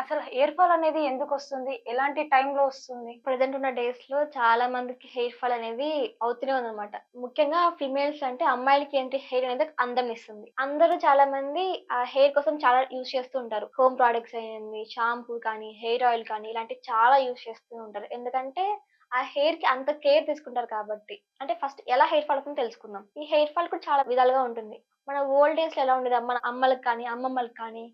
అసలు hair fall అనేది ఎందుకొస్తుంది? ఎలాంటి టైంలో వస్తుంది? ప్రెజెంట్ ఉన్న డేస్‌లో చాలా మందికి హెయిర్ ఫాల్ అనేది అవుతూనే ఉందనమాట. ముఖ్యంగా ఫీమేల్స్ అంటే అమ్మాయిలకి ఏంటి హెయిర్ అనేది అందమిస్తుంది. అందరూ చాలా మంది హెయిర్ కోసం చాలా యూజ్ చేస్తూ ఉంటారు. హోమ్ ప్రొడక్ట్స్ అయ్యింది, షాంపూ కానీ, హెయిర్ ఆయిల్ కానీ ఇలాంటివి చాలా యూజ్ చేస్తూ ఉంటారు. ఎందుకంటే ఆ హెయిర్‌కి అంత కేర్ తీసుకుంటారు కాబట్టి. అంటే ఫస్ట్ ఎలా హెయిర్ ఫాల్ అవుతుందో తెలుసుకుందాం. ఈ హెయిర్ ఫాల్ కూడా చాలా విధాలుగా ఉంటుంది. మన ఓల్డ్ డేస్‌లో ఎలా ఉండేది మన అమ్మలకి కానీ, అమ్మమ్మలకి కానీ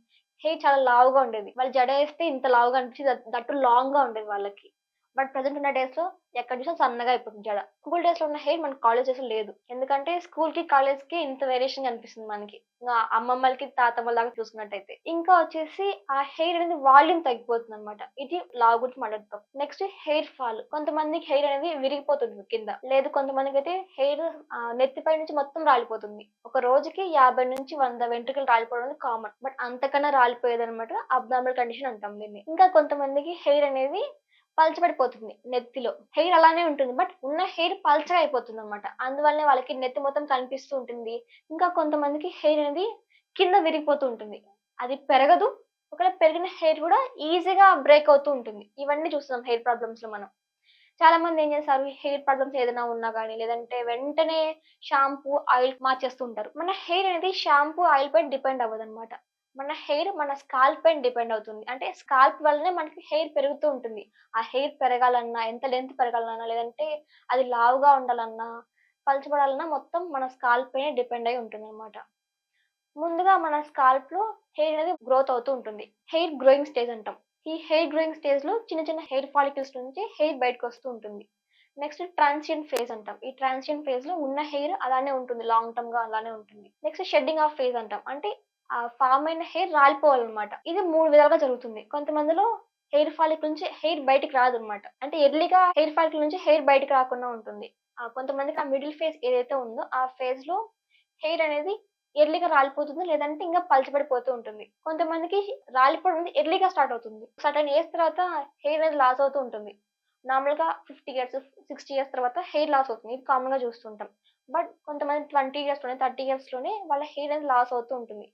హెయిర్ చాలా లావుగా ఉండేది. వాళ్ళు జడ ఏస్తే ఇంత లావుగా అనిపించేది. దట్టు లాంగ్‌గా ఉండేది వాళ్ళకి. బట్ ప్రెజెంట్ ఉన్న డేస్‌లో ఎక్కడ చూసినా సన్నగా అయిపోతుంది జడ. స్కూల్ డేస్‌లో ఉన్న హెయిర్ మనకి కాలేజ్ డేస్‌లో లేదు. ఎందుకంటే స్కూల్‌కి, కాలేజ్‌కి ఇంత వేరియేషన్ కనిపిస్తుంది మనకి. ఇంగ అమ్మమ్మలకి, తాతమ్మల దాకా చూసుకున్నట్టయితే. ఇంకా వచ్చేసి ఆ హెయిర్ అనేది వాల్యూమ్ తగ్గిపోతుందనమాట. ఇది లావు గురించి మాట్లాడుతాం. Next hair fall. కొంతమందికి హెయిర్ అనేది విరిగిపోతుంది కింద. లేదు కొంతమందికైతే హెయిర్ నెత్తిపై నుంచి మొత్తం రాలిపోతుంది. ఒక రోజుకి 50-100 వెంట్రుకలు రాలిపోవడం అనేది కామన్. బట్ అంతకన్నా రాలిపోయేదనమాట అబ్నార్మల్ కండిషన్ అంటాం దీన్ని. ఇంకా కొంతమందికి హెయిర్ అనేది పలచబడిపోతుంది నెత్తిలో. హెయిర్ అలానే ఉంటుంది. బట్ ఉన్న హెయిర్ పల్చగా అయిపోతుందనమాట. అందువల్లనే వాళ్ళకి నెత్తి మొత్తం కనిపిస్తూ ఉంటుంది. ఇంకా కొంతమందికి హెయిర్ అనేది కింద విరిగిపోతూ ఉంటుంది. అది పెరగదు. ఒకవేళ పెరిగిన హెయిర్ కూడా ఈజీగా బ్రేక్ అవుతూ ఉంటుంది. ఇవన్నీ చూస్తున్నాం హెయిర్ ప్రాబ్లమ్స్‌లో మనం. చాలా మంది ఏం చేస్తారు హెయిర్ ప్రాబ్లమ్స్ ఏదైనా ఉన్నా గానీ, లేదంటే వెంటనే షాంపూ, ఆయిల్ మార్చేస్తూ ఉంటారు. మన హెయిర్ అనేది షాంపూ, ఆయిల్ పైన డిపెండ్ అవ్వదనమాట. మన హెయిర్ మన స్కాల్ప్ పైన డిపెండ్ అవుతుంది. అంటే స్కాల్ప్ వల్లనే మనకి హెయిర్ పెరుగుతూ ఉంటుంది. ఆ హెయిర్ పెరగాలన్నా, ఎంత లెంత్ పెరగాలన్నా, లేదంటే అది లావుగా ఉండాలన్నా, పలచబడాలన్నా మొత్తం మన స్కాల్ప్ పైనే డిపెండ్ అయ్యి ఉంటుందనమాట. ముందుగా మన స్కాల్ప్‌లో హెయిర్ అనేది గ్రోత్ అవుతూ ఉంటుంది. హెయిర్ గ్రోయింగ్ స్టేజ్ అంటాం. ఈ హెయిర్ గ్రోయింగ్ స్టేజ్‌లో చిన్న చిన్న హెయిర్ ఫాలికల్స్ నుంచి హెయిర్ బయటకొస్తూ ఉంటుంది. నెక్స్ట్ ట్రాన్సియెంట్ ఫేజ్ అంటాం. ఈ ట్రాన్సియెంట్ ఫేజ్‌లో ఉన్న హెయిర్ అలానే ఉంటుంది. లాంగ్ టర్మ్‌గా అలానే ఉంటుంది. నెక్స్ట్ షెడ్డింగ్ ఆఫ్ ఫేజ్ అంటాం. అంటే ఫార్మ్ అయిన హెయిర్ రాలిపోవాలన్నమాట. ఇది 3 విధాలుగా జరుగుతుంది. కొంతమందిలో హెయిర్ ఫాలికల్ నుంచి హెయిర్ బయటికి రాదన్నమాట. అంటే ఎర్లీగా హెయిర్ ఫాలికల్ నుంచి హెయిర్ బయటికి రాకుండా ఉంటుంది. కొంతమందికి ఆ మిడిల్ ఫేజ్ ఏదైతే ఉందో ఆ ఫేజ్‌లో హెయిర్ అనేది ఎర్లీగా రాలిపోతుంది. లేదంటే ఇంకా పలచబడిపోతూ ఉంటుంది. కొంతమందికి రాలిపోవడం అనేది ఎర్లీగా స్టార్ట్ అవుతుంది. సర్టెన్ ఏజ్ తర్వాత హెయిర్ అనేది లాస్ అవుతూ ఉంటుంది. నార్మల్‌గా 50 ఇయర్స్, 60 ఇయర్స్ తర్వాత హెయిర్ లాస్ అవుతుంది. ఇది కామన్‌గా చూస్తుంటాం. బట్ కొంతమంది 20 ఇయర్స్‌లోనే, 30 ఇయర్స్‌లోనే వాళ్ళ హెయిర్ అనేది లాస్ అవుతూ ఉంటుంది.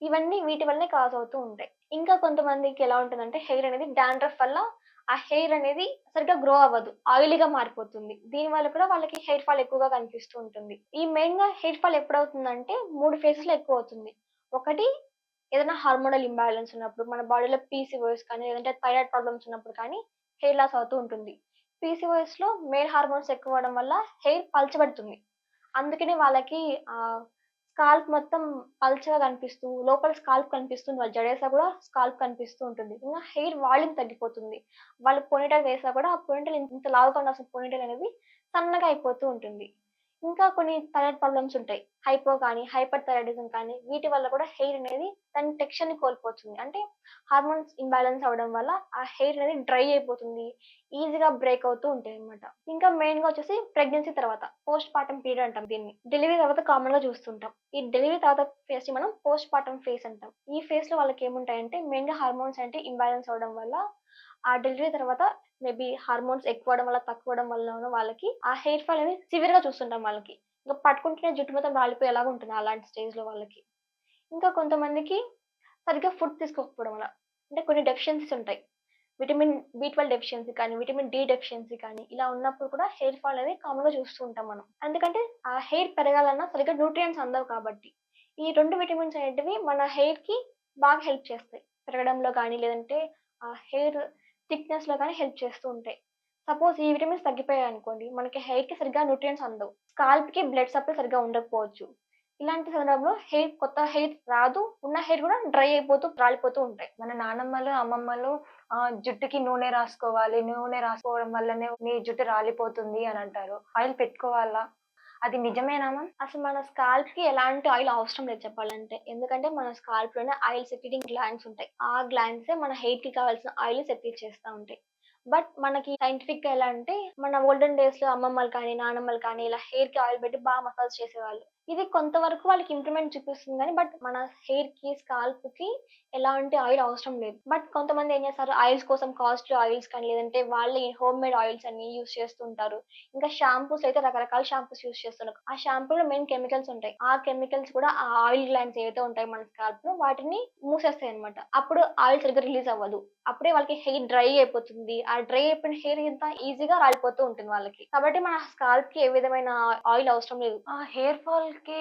ఇవన్నీ వీటి వల్లనే కాజ్ అవుతూ ఉంటాయి. ఇంకా కొంతమందికి ఎలా ఉంటుందంటే హెయిర్ అనేది డాండ్రఫ్ వల్ల ఆ హెయిర్ అనేది సరిగ్గా గ్రో అవ్వదు. ఆయిలీగా మారిపోతుంది. దీనివల్ల కూడా వాళ్ళకి హెయిర్ ఫాల్ ఎక్కువగా కనిపిస్తూ ఉంటుంది. ఈ మెయిన్‌గా హెయిర్ ఫాల్ ఎప్పుడవుతుందంటే 3 ఫేజెస్‌లో ఎక్కువవుతుంది. ఒకటి ఏదైనా హార్మోనల్ ఇంబాలెన్స్ ఉన్నప్పుడు, మన బాడీలో పీసీఓఎస్ కానీ, లేదంటే థైరాయిడ్ ప్రాబ్లమ్స్ ఉన్నప్పుడు కానీ హెయిర్ లాస్ అవుతూ ఉంటుంది. పీసీఓఎస్‌లో మేల్ హార్మోన్స్ ఎక్కువవ్వడం వల్ల హెయిర్ పలచబడుతుంది. అందుకనే వాళ్ళకి స్కాల్ప్ మొత్తం పల్చగా కనిపిస్తూ, లోపల స్కాల్ప్ కనిపిస్తుంది. వాళ్ళు జడేసినా కూడా స్కాల్ప్ కనిపిస్తూ ఉంటుంది. ఇంగా హెయిర్ వాల్యూమ్ తగ్గిపోతుంది. వాళ్ళు పోనీటైల్ వేసినా కూడా ఆ పోనీటైల్ ఇంత లావుగా ఉండాల్సిన పోనీటైల్ అనేది సన్నగా అయిపోతూ ఉంటుంది. ఇంకా కొన్ని థైరాయిడ్ ప్రాబ్లమ్స్ ఉంటాయి. హైపో కానీ, హైపర్ థైరాయిడిజం కానీ వీటి వల్ల కూడా హెయిర్ అనేది దాని టెక్స్చర్‌ని కోల్పోతుంది. అంటే హార్మోన్స్ ఇంబాలెన్స్ అవ్వడం వల్ల ఆ హెయిర్ అనేది డ్రై అయిపోతుంది. ఈజీగా బ్రేక్ అవుతూ ఉంటాయన్నమాట. ఇంకా మెయిన్‌గా వచ్చేసి ప్రెగ్నెన్సీ తర్వాత పోస్ట్ పార్టమ్ పీరియడ్ అంటాం దీన్ని. డెలివరీ తర్వాత కామన్‌గా చూస్తుంటాం. ఈ డెలివరీ తర్వాత ఫేజ్‌ని మనం పోస్ట్ పార్టమ్ ఫేజ్ అంటాం. ఈ ఫేజ్‌లో వాళ్ళకేముంటాయంటే మెయిన్‌గా హార్మోన్స్ అంటే ఇంబాలెన్స్ అవ్వడం వల్ల ఆ డెలివరీ తర్వాత మేబీ హార్మోన్స్ ఎక్కువవ్వడం వల్ల, తక్కువవ్వడం వల్లనో వాళ్ళకి ఆ హెయిర్ ఫాల్ అనేది సివియర్‌గా చూస్తుంటాం వాళ్ళకి. ఇంక పట్టుకుంటేనే జుట్టు మొత్తం రాలిపోయేలాగా ఉంటుంది అలాంటి స్టేజ్‌లో వాళ్ళకి. ఇంకా కొంతమందికి సరిగ్గా ఫుడ్ తీసుకోకపోవడం వల్ల. అంటే కొన్ని డెఫిషియన్సీస్ ఉంటాయి. విటమిన్ బి12 డెఫిషియన్సీ కానీ, విటమిన్ డి డెఫిషియన్సీ కానీ ఇలా ఉన్నప్పుడు కూడా హెయిర్ ఫాల్ అనేది కామన్‌గా చూస్తూ ఉంటాం మనం. ఎందుకంటే ఆ హెయిర్ పెరగాలన్నా సరిగ్గా న్యూట్రియంట్స్ అందవు కాబట్టి. ఈ 2 విటమిన్స్ అనేటివి మన హెయిర్‌కి బాగా హెల్ప్ చేస్తాయి. పెరగడంలో కానీ, లేదంటే హెయిర్ థిక్‌నెస్‌లో కానీ హెల్ప్ చేస్తూ ఉంటాయి. సపోజ్ ఈ విటమిన్స్ తగ్గిపోయాయనుకోండి, మనకి హెయిర్‌కి సరిగ్గా న్యూట్రియంట్స్ అందవు. స్కాల్ప్‌కి బ్లడ్ సప్లై సరిగ్గా ఉండకపోవచ్చు. ఇలాంటి సందర్భంలో కొత్త హెయిర్ రాదు. ఉన్న హెయిర్ కూడా డ్రై అయిపోతూ, రాలిపోతూ ఉంటాయి. మన నానమ్మలు, అమ్మమ్మలు జుట్టుకి నూనె రాసుకోవాలి. నూనె రాసుకోవడం వల్లనే నీ జుట్టు రాలిపోతుంది అని అంటారు. ఆయిల్ పెట్టుకోవాలా? అది నిజమేనా మ్యామ్? అసలు మన స్కాల్ప్‌కి ఎలాంటి ఆయిల్ అవసరం లేదు చెప్పాలంటే. ఎందుకంటే మన స్కాల్ప్‌లోనే ఆయిల్ సెక్రీటింగ్ గ్లాండ్స్ ఉంటాయి. ఆ గ్లాండ్సే మన హెయిర్‌కి కావాల్సిన ఆయిల్‌ని సెక్రీట్ చేస్తా ఉంటాయి. బట్ మనకి సైంటిఫిక్ గా ఎలా అంటే మన ఓల్డెన్ డేస్ లో అమ్మమ్మలు కానీ నానమ్మలు కానీ ఇలా హెయిర్ కి ఆయిల్ పెట్టి బాగా మసాజ్ చేసేవాళ్ళు. ఇది కొంతవరకు వాళ్ళకి ఇంప్రూవ్మెంట్ చూపిస్తుంది కానీ బట్ మన హెయిర్ కి స్కాల్ప్ కి ఎలాంటి ఆయిల్ అవసరం లేదు. బట్ కొంతమంది ఏం చేస్తారు, ఆయిల్స్ కోసం కాస్ట్లీ ఆయిల్స్ కానీ లేదంటే వాళ్ళే హోమ్ మేడ్ ఆయిల్స్ అన్ని యూస్ చేస్తూ ఉంటారు. ఇంకా షాంపూస్ అయితే రకరకాల షాంపూస్ యూస్ చేస్తున్నారు. ఆ షాంపూలో మెయిన్ కెమికల్స్ ఉంటాయి. ఆ కెమికల్స్ కూడా ఆ ఆయిల్ గ్లాండ్స్ ఏవైతే ఉంటాయి మన స్కాల్ప్ లో వాటిని మూసేస్తాయి అనమాట. అప్పుడు ఆయిల్ సరిగ్గా రిలీజ్ అవ్వదు. అప్పుడే వాళ్ళకి హెయిర్ డ్రై అయిపోతుంది. ఆ డ్రై అయిపోయిన హెయిర్ ఇంత ఈజీగా రాలిపోతూ ఉంటుంది వాళ్ళకి. కాబట్టి మన స్కాల్ప్ కి ఏ విధమైన ఆయిల్ అవసరం లేదు. ఆ హెయిర్ ఫాల్ కి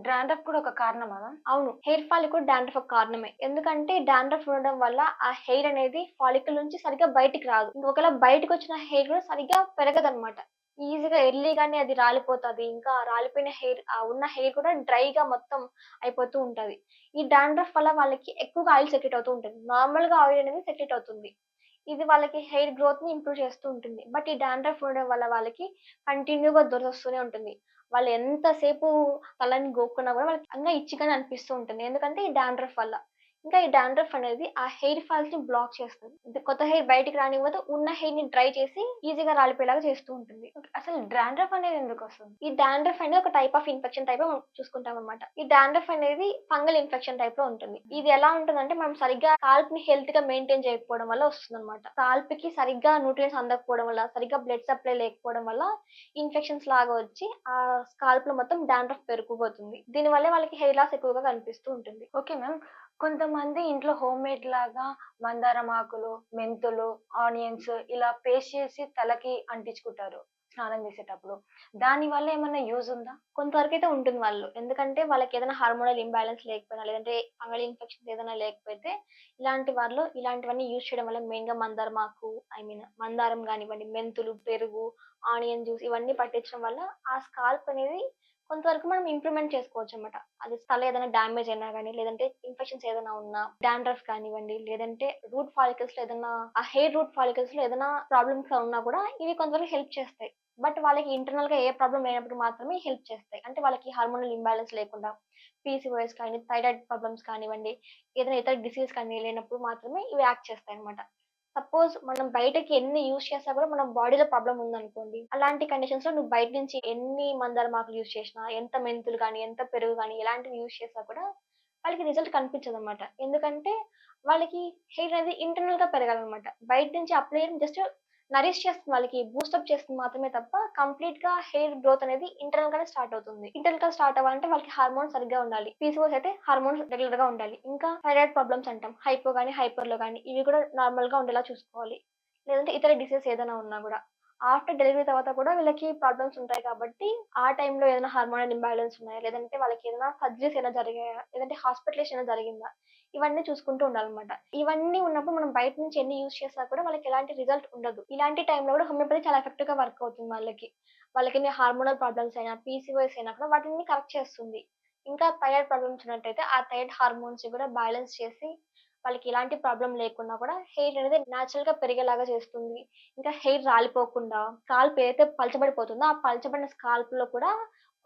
డాండ్రఫ్ కూడా ఒక కారణమా? అవును, హెయిర్ ఫాల్ కూడా డాండ్రఫ్ ఒక కారణమే. ఎందుకంటే డాండ్రఫ్ ఉండడం వల్ల ఆ హెయిర్ అనేది ఫాలికల్ నుంచి సరిగ్గా బయటికి రాదు. ఒకవేళ బయటకు వచ్చిన హెయిర్ కూడా సరిగ్గా పెరగదన్నమాట. ఈజీగా ఎర్లీగానే అది రాలిపోతుంది. ఇంకా రాలిపోయిన హెయిర్ ఉన్న హెయిర్ కూడా డ్రైగా మొత్తం అయిపోతూ ఉంటది. ఈ డాండ్రఫ్ వల్ల వాళ్ళకి ఎక్కువగా ఆయిల్ సెక్రెట్ అవుతూ ఉంటుంది. నార్మల్ గా ఆయిల్ అనేది సెక్రెట్ అవుతుంది. ఇది వాళ్ళకి హెయిర్ గ్రోత్ ని ఇంప్రూవ్ చేస్తూ ఉంటుంది. బట్ ఈ డాండ్రఫ్ ఉండడం వల్ల వాళ్ళకి కంటిన్యూగా దురదొస్తూనే ఉంటుంది. వాళ్ళు ఎంతసేపు తలని గోక్కున్నా కూడా వాళ్ళకి ఇంకా ఇచ్చిగానే అనిపిస్తూ ఉంటుంది. ఎందుకంటే ఈ డాండ్రఫ్ వల్ల. ఇంకా ఈ డాండ్రఫ్ అనేది ఆ హెయిర్ ఫాల్స్ ని బ్లాక్ చేస్తుంది. ఇది కొత్త హెయిర్ బయటికి రానివ్వదు. ఉన్న హెయిర్ ని డ్రై చేసి ఈజీగా రాలిపోయేలాగా చేస్తూ ఉంటుంది. అసలు డాండ్రఫ్ అనేది ఎందుకు వస్తుంది? ఈ డాండ్రఫ్ అనేది ఒక టైప్ ఆఫ్ ఇన్ఫెక్షన్ టైప్ మనం చూసుకుంటాం అనమాట. ఈ డాండ్రఫ్ అనేది ఫంగల్ ఇన్ఫెక్షన్ టైప్ లో ఉంటుంది. ఇది ఎలా ఉంటుందంటే మనం సరిగ్గా స్కాల్ప్ ని హెల్త్ గా మెయింటైన్ చేయకపోవడం వల్ల వస్తుంది అనమాట. స్కాల్ప్ కి సరిగ్గా న్యూట్రియన్స్ అందకపోవడం వల్ల, సరిగ్గా బ్లడ్ సప్లై లేకపోవడం వల్ల ఇన్ఫెక్షన్స్ లాగా వచ్చి ఆ స్కాల్ప్ లో మొత్తం డాండ్రఫ్ పెరిగిపోతుంది. దీని వల్ల వాళ్ళకి హెయిర్ లాస్ ఎక్కువగా కనిపిస్తూ ఉంటుంది. Okay ma'am. కొంతమంది ఇంట్లో హోమ్ మేడ్ లాగా మందారం ఆకులు, మెంతులు, ఆనియన్స్ ఇలా పేస్ట్ చేసి తలకి అంటించుకుంటారు స్నానం చేసేటప్పుడు. దాని వల్ల ఏమైనా యూజ్ ఉందా? కొంతవరకు అయితే ఉంటుంది వాళ్ళు. ఎందుకంటే వాళ్ళకి ఏదైనా హార్మోనల్ ఇంబ్యాలెన్స్ లేకపోయినా లేదంటే ఫంగల్ ఇన్ఫెక్షన్స్ ఏదైనా లేకపోతే ఇలాంటి వాళ్ళు ఇలాంటివన్నీ యూజ్ చేయడం వల్ల మెయిన్ గా మందారం ఆకు, మందారం కానివ్వండి, మెంతులు, పెరుగు, ఆనియన్ జ్యూస్ ఇవన్నీ పట్టించడం వల్ల ఆ స్కాల్ప్ అనేది కొంతవరకు మనం ఇంప్రూవ్మెంట్ చేసుకోవచ్చు అనమాట. అది తల ఏదైనా డ్యామేజ్ అయినా కానీ లేదంటే ఇన్ఫెక్షన్స్ ఏదైనా ఉన్నా, డాండ్రఫ్ కానివ్వండి లేదంటే రూట్ ఫాలికల్స్ లో ఏదైనా ఆ హెయిర్ రూట్ ఫాలికల్స్ లో ఏదైనా ప్రాబ్లమ్స్ ఉన్నా కూడా ఇవి కొంతవరకు హెల్ప్ చేస్తాయి. బట్ వాళ్ళకి ఇంటర్నల్ గా ఏ ప్రాబ్లం లేనప్పుడు మాత్రమే హెల్ప్ చేస్తాయి. అంటే వాళ్ళకి హార్మోనల్ ఇంబ్యాలెన్స్ లేకుండా పీసీఓఎస్ కానీ థైరాయిడ్ ప్రాబ్లమ్స్ కానివ్వండి ఏదైనా ఇతర డిసీజ్ కానీ లేనప్పుడు మాత్రమే ఇవి యాక్ట్ చేస్తాయి అనమాట. సపోజ్ మనం బయటకి ఎన్ని యూజ్ చేసినా కూడా మన బాడీలో ప్రాబ్లం ఉందనుకోండి, అలాంటి కండిషన్స్ లో నువ్వు బయట నుంచి ఎన్ని మందారం ఆకులు యూజ్ చేసినా, ఎంత మెంతులు కానీ ఎంత పెరుగు కానీ ఎలాంటివి యూజ్ చేసినా కూడా వాళ్ళకి రిజల్ట్ కనిపించదు అనమాట. ఎందుకంటే వాళ్ళకి హెయిర్ అనేది ఇంటర్నల్ గా పెరగాలన్నమాట. బయట నుంచి అప్లై జస్ట్ నరిష్ చేస్తుంది, వాళ్ళకి బూస్టప్ చేస్తుంది మాత్రమే తప్ప కంప్లీట్ గా హెయిర్ గ్రోత్ అనేది ఇంటర్నల్ గానే స్టార్ట్ అవుతుంది. ఇంటర్నల్ గా స్టార్ట్ అవ్వాలంటే వాళ్ళకి హార్మోన్స్ సరిగ్గా ఉండాలి. పీసీఓఎస్ అయితే హార్మోన్స్ రెగ్యులర్ గా ఉండాలి. ఇంకా థైరాయిడ్ ప్రాబ్లమ్స్ అంటాం, హైపో గానీ హైపర్ లో కానీ ఇవి కూడా నార్మల్ గా ఉండేలా చూసుకోవాలి. లేదంటే ఇతర డిసీజ్ ఏదైనా ఉన్నా కూడా ఆఫ్టర్ డెలివరీ తర్వాత కూడా వీళ్ళకి ప్రాబ్లమ్స్ ఉంటాయి. కాబట్టి ఆ టైంలో ఏదైనా హార్మోనల్ ఇంబ్యాలెన్స్ ఉన్నాయా, లేదంటే వాళ్ళకి ఏదైనా సర్జరీస్ ఏమైనా జరిగాయా, లేదంటే హాస్పిటలైజేషన్ ఏమైనా జరిగిందా, ఇవన్నీ చూసుకుంటూ ఉండాలన్నమాట. ఇవన్నీ ఉన్నప్పుడు మనం బయట నుంచి ఎన్ని యూజ్ చేసినా కూడా వాళ్ళకి ఎలాంటి రిజల్ట్ ఉండదు. ఇలాంటి టైంలో కూడా హోమియోపతి చాలా ఎఫెక్టివ్ గా వర్క్ అవుతుంది. వాళ్ళకి ఎన్ని హార్మోనల్ ప్రాబ్లమ్స్ అయినా, పీసీఓఎస్ అయినా కూడా వాటిని కరెక్ట్ చేస్తుంది. ఇంకా థైరాయిడ్ ప్రాబ్లమ్స్ ఉన్నట్టయితే ఆ థైరాయిడ్ హార్మోన్స్ కూడా బ్యాలెన్స్ చేసి వాళ్ళకి ఎలాంటి ప్రాబ్లం లేకుండా కూడా హెయిర్ అనేది న్యాచురల్ గా పెరిగేలాగా చేస్తుంది. ఇంకా హెయిర్ రాలిపోకుండా స్కాల్ప్ ఏదైతే పలచబడిపోతుందో ఆ పలచబడిన స్కాల్ప్ లో కూడా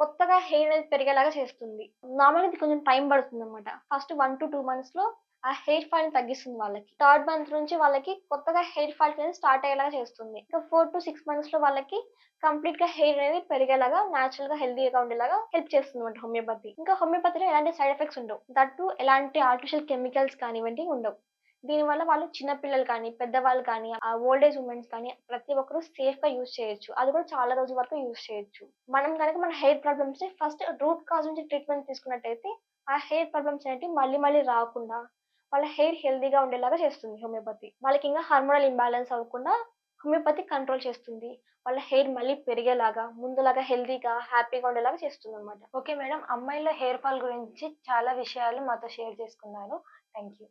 కొత్తగా హెయిర్ అనేది పెరిగేలాగా చేస్తుంది. నార్మల్గా ఇది కొంచెం టైం పడుతుంది అనమాట. ఫస్ట్ 1 to 2 months లో ఆ హెయిర్ ఫాల్ ని తగ్గిస్తుంది వాళ్ళకి. 3rd month నుంచి వాళ్ళకి కొత్తగా హెయిర్ ఫాల్ అనేది స్టార్ట్ అయ్యేలాగా చేస్తుంది. ఇంకా 4 to 6 months లో వాళ్ళకి కంప్లీట్ గా హెయిర్ అనేది పెరిగేలాగా న్యాచురల్ గా హెల్దీగా ఉండేలాగా హెల్ప్ చేస్తుంది అనమాట హోమియోపతి. ఇంకా హోమియోపతిలో ఎలాంటి సైడ్ ఎఫెక్ట్స్ ఉండవు. దట్టు ఎలాంటి ఆర్టిఫిషియల్ కెమికల్స్ కానివ్వండి ఉండవు. దీనివల్ల వాళ్ళు చిన్నపిల్లలు కానీ, పెద్దవాళ్ళు కానీ, ఆ ఓల్డ్ ఏజ్ ఉమెన్స్ కానీ ప్రతి ఒక్కరు సేఫ్ గా యూజ్ చేయొచ్చు. అది కూడా చాలా రోజుల వరకు యూజ్ చేయొచ్చు. మనం కనుక మన హెయిర్ ప్రాబ్లమ్స్ ని ఫస్ట్ రూట్ కాజ్ నుంచి ట్రీట్మెంట్ తీసుకున్నట్టయితే ఆ హెయిర్ ప్రాబ్లమ్స్ అనేవి మళ్ళీ రాకుండా వాళ్ళ హెయిర్ హెల్దీగా ఉండేలాగా చేస్తుంది హోమియోపతి. వాళ్ళకి ఇంకా హార్మోనల్ ఇంబ్యాలెన్స్ అవ్వకుండా హోమియోపతి కంట్రోల్ చేస్తుంది. వాళ్ళ హెయిర్ మళ్ళీ పెరిగేలాగా, ముందులాగా హెల్దీగా, హ్యాపీగా ఉండేలాగా చేస్తుంది అనమాట. ఓకే మేడం, అమ్మాయిల హెయిర్ ఫాల్ గురించి చాలా విషయాలు మాతో షేర్ చేసుకున్నారు. Thank you.